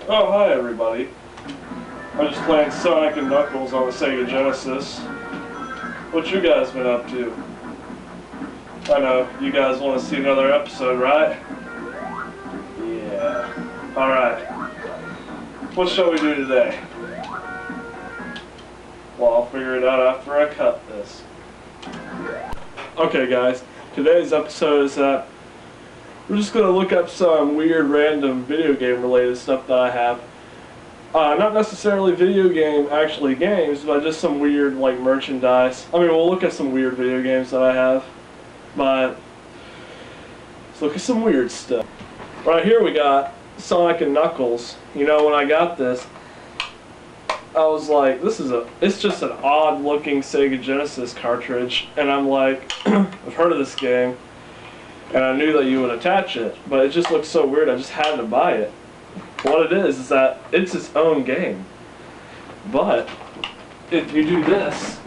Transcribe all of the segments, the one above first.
Oh, hi everybody. I'm just playing Sonic and Knuckles on the Sega Genesis. What you guys been up to? I know, you guys want to see another episode, right? Yeah. Alright. What shall we do today? Well, I'll figure it out after I cut this. Okay guys, today's episode is that we're just going to look up some weird random video game related stuff that I have. Not necessarily video game, actually games, but just some weird like merchandise. I mean, we'll look at some weird video games that I have, but let's look at some weird stuff. Right here we got Sonic and Knuckles. You know, when I got this, I was like, it's just an odd looking Sega Genesis cartridge, and I'm like, I've heard of this game, and I knew that you would attach it, but it just looks so weird, I just had to buy it. What it is that it's its own game. But if you do this,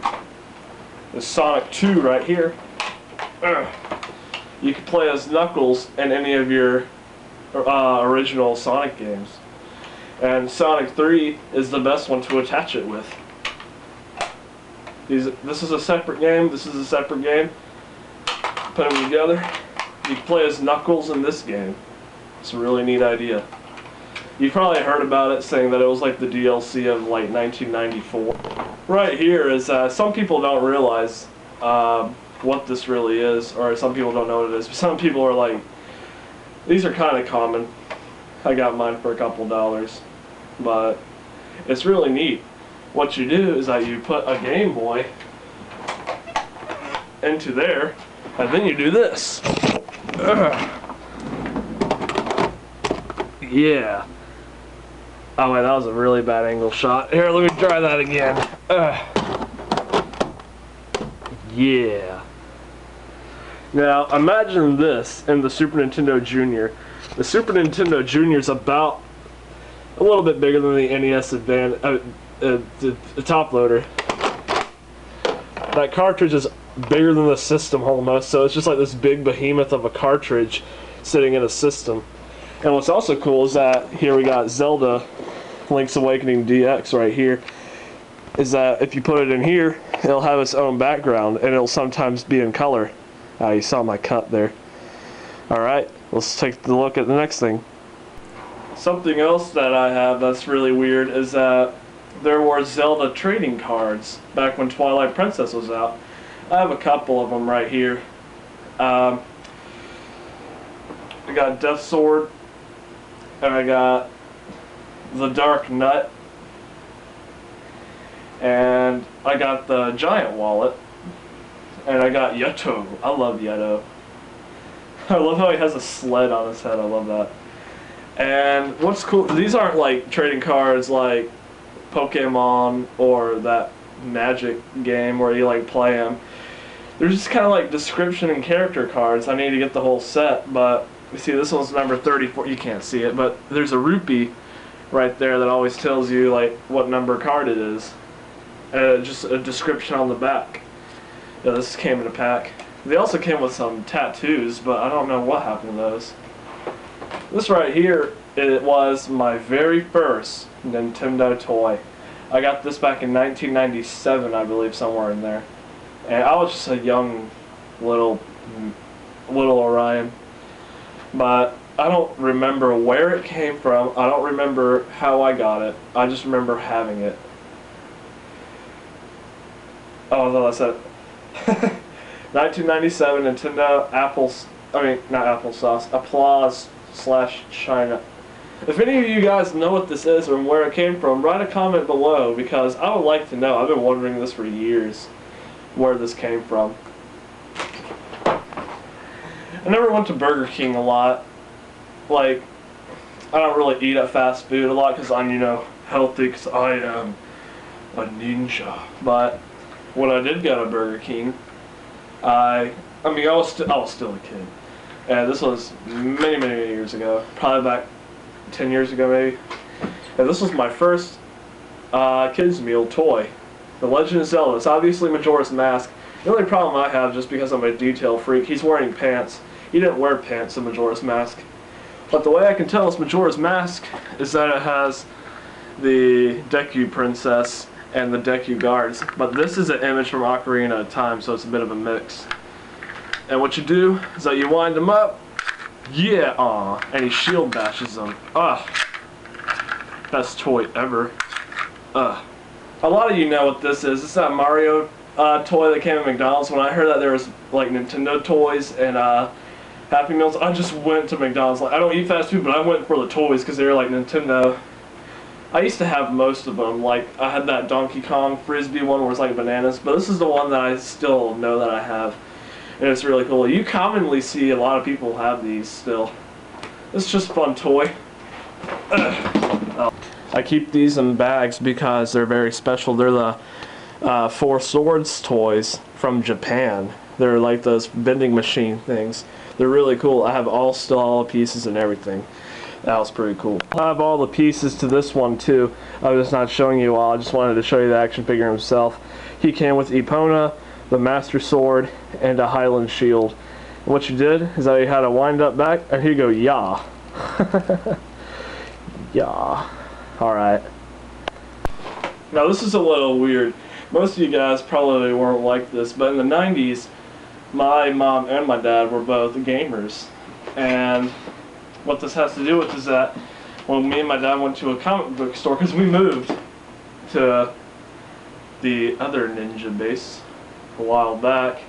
the Sonic 2 right here, you can play as Knuckles in any of your original Sonic games. And Sonic 3 is the best one to attach it with. This is a separate game, this is a separate game. Put them together. You can play as Knuckles in this game. It's a really neat idea. You've probably heard about it, saying that it was like the DLC of like 1994. Right here is some people don't realize what this really is, or some people don't know what it is. But some people are like, these are kind of common. I got mine for a couple $, but it's really neat. What you do is that you put a Game Boy into there, and then you do this. Yeah. Oh wait, that was a really bad angle shot. Here, let me try that again. Yeah. Now, imagine this in the Super Nintendo Junior. The Super Nintendo Junior is about a little bit bigger than the NES Advanced, the top loader. That cartridge is bigger than the system almost, so it's just like this big behemoth of a cartridge sitting in a system. And what's also cool is that here we got Zelda Link's Awakening DX right here, is that if you put it in here, it'll have its own background and it'll sometimes be in color. You saw my cut there. Alright, let's take a look at the next thing. Something else that I have that's really weird is that there were Zelda trading cards back when Twilight Princess was out. I have a couple of them right here. I got Death Sword, and I got the Dark Nut, and I got the Giant Wallet, and I got Yato. I love Yato. I love how he has a sled on his head. I love that. And what's cool, these aren't like trading cards like Pokemon or that Magic game where you like play them. They're just kind of like description and character cards. I need to get the whole set, but you see this one's number 34. You can't see it, but there's a rupee right there that always tells you like what number card it is. Just a description on the back. Yeah, this came in a pack. They also came with some tattoos, but I don't know what happened to those. This right here, it was my very first Nintendo toy. I got this back in 1997, I believe, somewhere in there. And I was just a young little Orion. But I don't remember where it came from. I don't remember how I got it. I just remember having it. Oh, I thought I said it. 1997 Nintendo not applesauce, Applause/China. If any of you guys know what this is or where it came from, write a comment below, because I would like to know. I've been wondering this for years, where this came from. I never went to Burger King a lot. Like, I don't really eat at fast food a lot because I'm, healthy, because I am a ninja. But when I did go to Burger King, I was still a kid. And this was many years ago. Probably back 10 years ago, maybe. And this was my first kids meal toy. The Legend of Zelda. It's obviously Majora's Mask. The only problem I have, just because I'm a detail freak, he's wearing pants. He didn't wear pants in Majora's Mask. But the way I can tell it's Majora's Mask is that it has the Deku Princess and the Deku Guards. But this is an image from Ocarina of Time, so it's a bit of a mix. And what you do is that you wind him up, yeah, aw, and he shield bashes them. Best toy ever. A lot of you know what this is. It's that Mario toy that came at McDonald's. When I heard that there was like Nintendo toys and Happy Meals, I just went to McDonald's. Like, I don't eat fast food, but I went for the toys because they were like Nintendo. I used to have most of them. Like, I had that Donkey Kong Frisbee one where it's like bananas, but this is the one that I still know that I have. And it's really cool. You commonly see a lot of people have these still. It's just a fun toy. I keep these in bags because they're very special. They're the Four Swords toys from Japan. They're like those vending machine things. They're really cool. I have all the pieces and everything. That was pretty cool. I have all the pieces to this one too. I was just not showing you all. I just wanted to show you the action figure himself. He came with Epona, the Master Sword, and a Highland Shield. And what you did is that you had a wind up back, and here you go, yeah. Yeah. Alright. Now this is a little weird. Most of you guys probably weren't like this, but in the 90s, my mom and my dad were both gamers. And what this has to do with is that when me and my dad went to a comic book store, because we moved to the other ninja base a while back,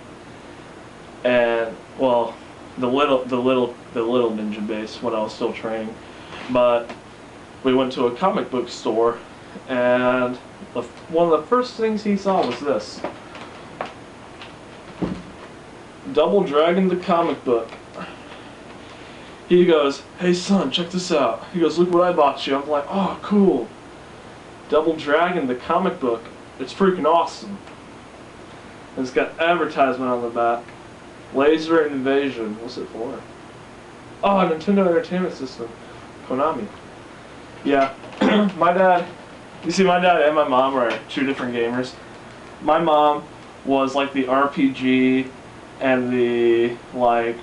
and well, the little ninja base when I was still training, but we went to a comic book store, and one of the first things he saw was this. Double Dragon the comic book. He goes, "Hey son, check this out." He goes, "Look what I bought you." I'm like, "Oh, cool. Double Dragon the comic book. It's freaking awesome." And it's got advertisement on the back. Laser Invasion. What's it for? Oh, Nintendo Entertainment System. Konami. Yeah. My dad, you see, my dad and my mom are two different gamers. My mom was like the RPG and the like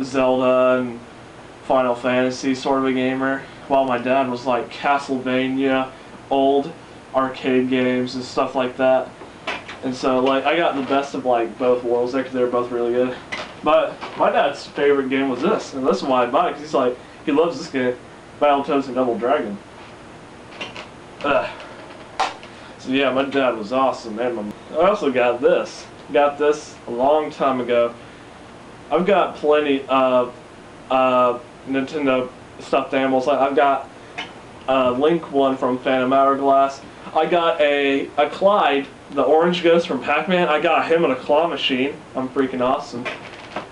Zelda and Final Fantasy sort of a gamer, while my dad was like Castlevania, old arcade games and stuff like that. And so like I got the best of like both worlds there because they were both really good. But my dad's favorite game was this, and this is why I bought it, because he's like, he loves this game, Battletoads and Double Dragon. So yeah, my dad was awesome, and I also got this. Got this a long time ago. I've got plenty of Nintendo stuffed animals. I've got a Link one from Phantom Hourglass. I got a Clyde, the orange ghost from Pac-Man. I got him in a claw machine. I'm freaking awesome.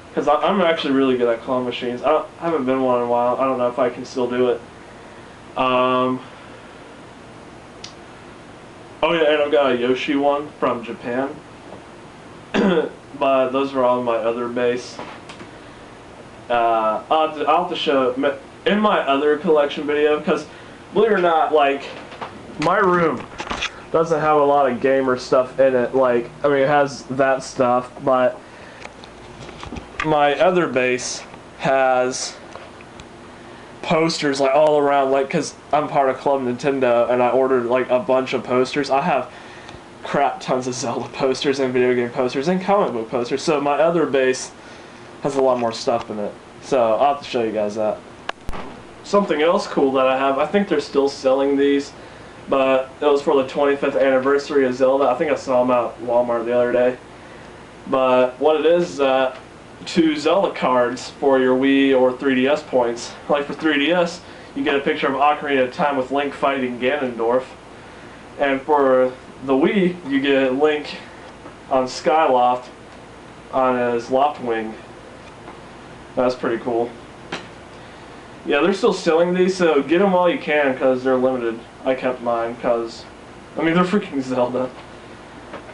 Because I'm actually really good at claw machines. I haven't been one in a while. I don't know if I can still do it. Oh yeah, and I've got a Yoshi one from Japan. But those are all in my other base. I'll have to show in my other collection video, because believe it or not, like, my room doesn't have a lot of gamer stuff in it. Like, I mean, it has that stuff, but my other base has posters like all around, like, because I'm part of Club Nintendo and I ordered like a bunch of posters. I have crap tons of Zelda posters and video game posters and comic book posters, so my other base has a lot more stuff in it. So I'll have to show you guys that. Something else cool that I have, I think they're still selling these, but it was for the 25th anniversary of Zelda. I think I saw them out at Walmart the other day. But what it is 2 Zelda cards for your Wii or 3DS points. Like for 3DS, you get a picture of Ocarina of Time with Link fighting Ganondorf. And for the Wii, you get Link on Skyloft on his Loftwing. That's pretty cool. Yeah, they're still selling these, so get them while you can because they're limited. I kept mine because, I mean, they're freaking Zelda.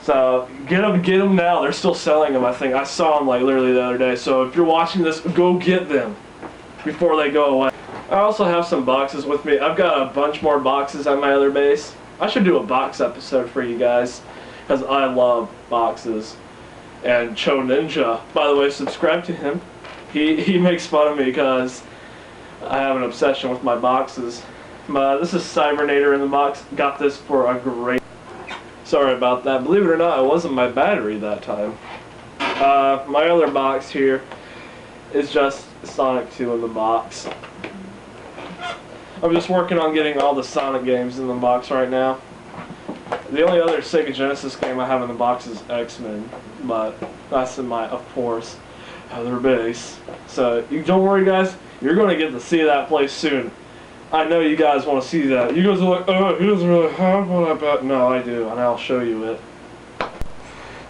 So get them now. They're still selling them, I think. I saw them like literally the other day. So if you're watching this, go get them before they go away. I also have some boxes with me. I've got a bunch more boxes at my other base. I should do a box episode for you guys because I love boxes. And Cho Ninja, by the way, subscribe to him. He makes fun of me because I have an obsession with my boxes. This is Cybernator in the box. Got this for a great... Sorry about that. Believe it or not, it wasn't my battery that time. My other box here is just Sonic 2 in the box. I'm just working on getting all the Sonic games in the box right now. The only other Sega Genesis game I have in the box is X-Men, but that's in my, of course, other base. So you don't worry, guys. You're going to get to see that place soon. I know you guys want to see that. You guys are like, oh, he doesn't really have one, I bet. No, I do, and I'll show you it.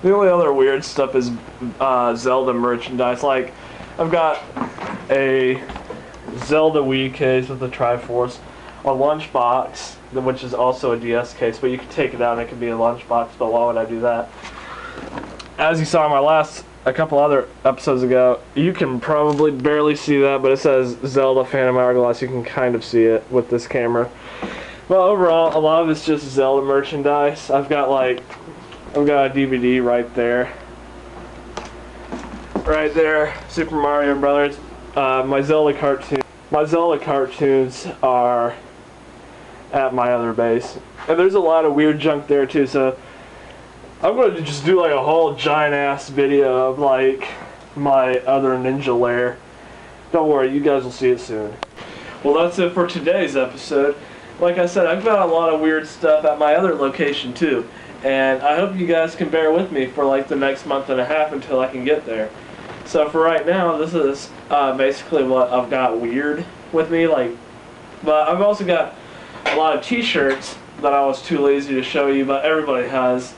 The only other weird stuff is Zelda merchandise. Like, I've got a Zelda Wii case with a Triforce, a lunchbox, which is also a DS case, but you can take it out and it can be a lunchbox, but why would I do that? As you saw in my a couple other episodes ago, you can probably barely see that, but it says Zelda Phantom Hourglass. You can kind of see it with this camera. Well, overall, a lot of it's just Zelda merchandise. I've got a DVD right there. Right there, Super Mario Brothers. My Zelda cartoons are at my other base. And there's a lot of weird junk there too, so I'm going to just do like a whole giant ass video of like my other ninja lair. Don't worry, you guys will see it soon. Well, that's it for today's episode. Like I said, I've got a lot of weird stuff at my other location too, and I hope you guys can bear with me for like the next month and a half until I can get there. So for right now, this is basically what I've got weird with me. But I've also got a lot of t-shirts that I was too lazy to show you, but everybody has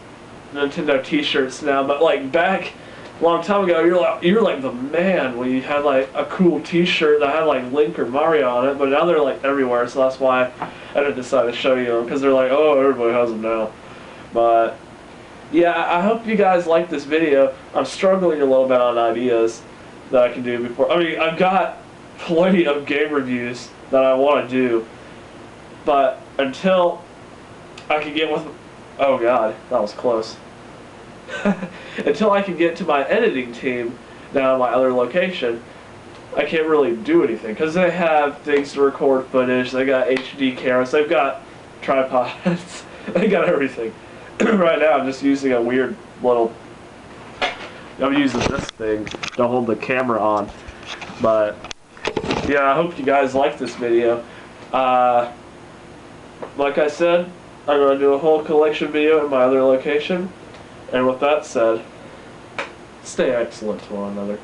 Nintendo t-shirts now. But like back a long time ago, you're like the man when you had like a cool t-shirt that had like Link or Mario on it, but now they're like everywhere, so that's why I didn't decide to show you them, because they're like, oh, everybody has them now. But yeah, I hope you guys like this video. I'm struggling a little bit on ideas that I can do before. I mean, I've got plenty of game reviews that I want to do, but until I can get with... Oh god, that was close. Until I can get to my editing team down at my other location, I can't really do anything, because they have things to record footage, they got HD cameras, they've got tripods, they got everything. Right now I'm just using a weird little... I'm using this thing to hold the camera on. But yeah, I hope you guys like this video. Like I said, I'm going to do a whole collection video in my other location. And with that said, stay excellent to one another.